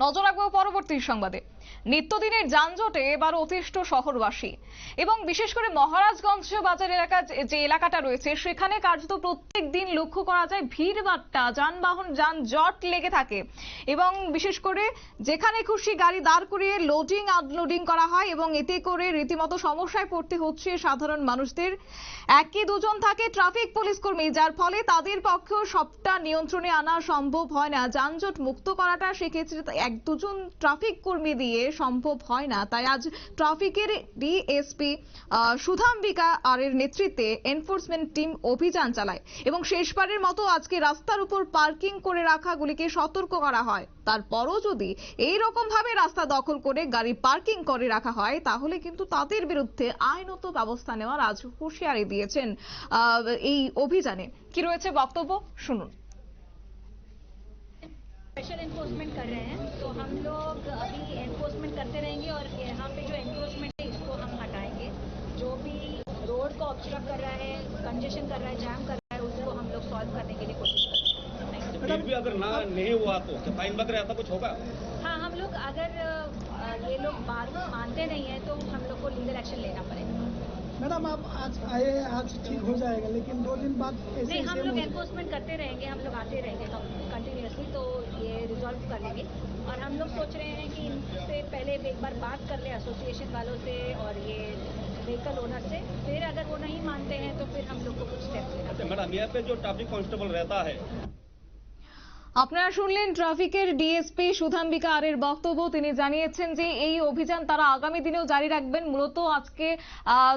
নজর রাখবো পরবর্তী সংবাদে। নিত্যদিনের যানজটে এবার অতিষ্ঠ শহরবাসী এবং বিশেষ করে মহারাজগঞ্জ বাজার এলাকা যে এলাকাটা রয়েছে সেখানে কার্যত প্রত্যেক দিন লক্ষ্য করা যায় ভিড়ভাট্টা, যানবাহন যানজট লেগে থাকে এবং বিশেষ করে যেখানে খুশি গাড়ি দাঁড় করিয়ে লোডিং আনলোডিং করা হয় এবং এতে করে রীতিমতো সমস্যায় পড়তে হচ্ছে সাধারণ মানুষদের। একই দুজন থাকে ট্রাফিক পুলিশ কর্মী, যার ফলে তাদের পক্ষেও সবটা নিয়ন্ত্রণে আনা সম্ভব হয় না। যানজট মুক্ত করাটা সেক্ষেত্রে এক দুজন ট্রাফিক কর্মী দিয়ে সম্ভব হয় না। তাই আজ ট্রাফিকের ডিএসপি সুধাম্বিকা আর এর নেতৃত্বে এনফোর্সমেন্ট টিম অভিযান চালায় এবং শেষবারের মতো আজকে রাস্তার উপর পার্কিং করে রাখাগুলিকে সতর্ক করা হয়। তারপরও যদি এই রকম ভাবে রাস্তা দখল করে গাড়ি পার্কিং করে রাখা হয় তাহলে কিন্তু তাদের বিরুদ্ধে আইনত ব্যবস্থা নেওয়ার আজ হুঁশিয়ারি দিয়েছেন এই অভিযানে। কি রয়েছে বক্তব্য শুনুন। स्पेशल एनफोर्समेंट कर रहे हैं, तो हम लोग अभी एनफोर्समेंट करते रहेंगे और यहाँ पे जो एनक्रोचमेंट है इसको हम हटाएंगे। जो भी रोड को ऑब्स्ट्रक्ट कर रहा है, कंजेशन कर रहा है, जैम कर रहा है, उसको हम लोग सॉल्व करने के लिए कोशिश करेंगे। फिर भी अगर ना नहीं हुआ तो फाइन वगैरह ऐसा कुछ होगा? हाँ, हम लोग अगर ये लोग बात मानते नहीं है तो हम लोग को लीगल एक्शन लेना पड़ेगा। मैडम आप आज आए, आज ठीक हो जाएगा, लेकिन 2 दिन बाद नहीं, हम लोग एनफोर्समेंट करते रहेंगे, हम लोग आते रहेंगे कंटिन्यूसली, तो ये रिजॉल्व कर लेंगे। और हम लोग सोच रहे हैं कि इनसे पहले एक बार बात कर ले एसोसिएशन वालों से और ये व्हीकल ओनर से, फिर अगर वो नहीं मानते हैं तो फिर हम लोग को कुछ स्टेप्स लेना पड़ेगा। मैडम यहाँ पे जो ट्रैफिक कांस्टेबल रहता है, আপনারা শুনলেন ট্রাফিকের ডিএসপি সুধাম্বিকা আর এর বক্তব্য। তিনি জানিয়েছেন যে এই অভিযান তারা আগামী দিনেও জারি রাখবেন। মূলত আজকে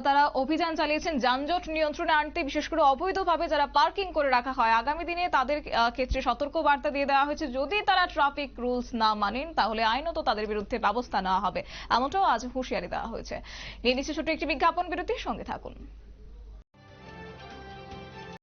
তারা অভিযান চালিয়েছেন যানজট নিয়ন্ত্রণে আনতে, বিশেষ করে অবৈধভাবে যারা পার্কিং করে রাখা হয় আগামী দিনে তাদের ক্ষেত্রে সতর্ক বার্তা দিয়ে দেওয়া হয়েছে। যদি তারা ট্রাফিক রুলস না মানেন তাহলে আইনত তাদের বিরুদ্ধে ব্যবস্থা নেওয়া হবে, এমনটাও আজ হুঁশিয়ারি দেওয়া হয়েছে। নিয়ে নিচ্ছে ছোট্ট একটি বিজ্ঞাপন বিরতির সঙ্গে থাকুন।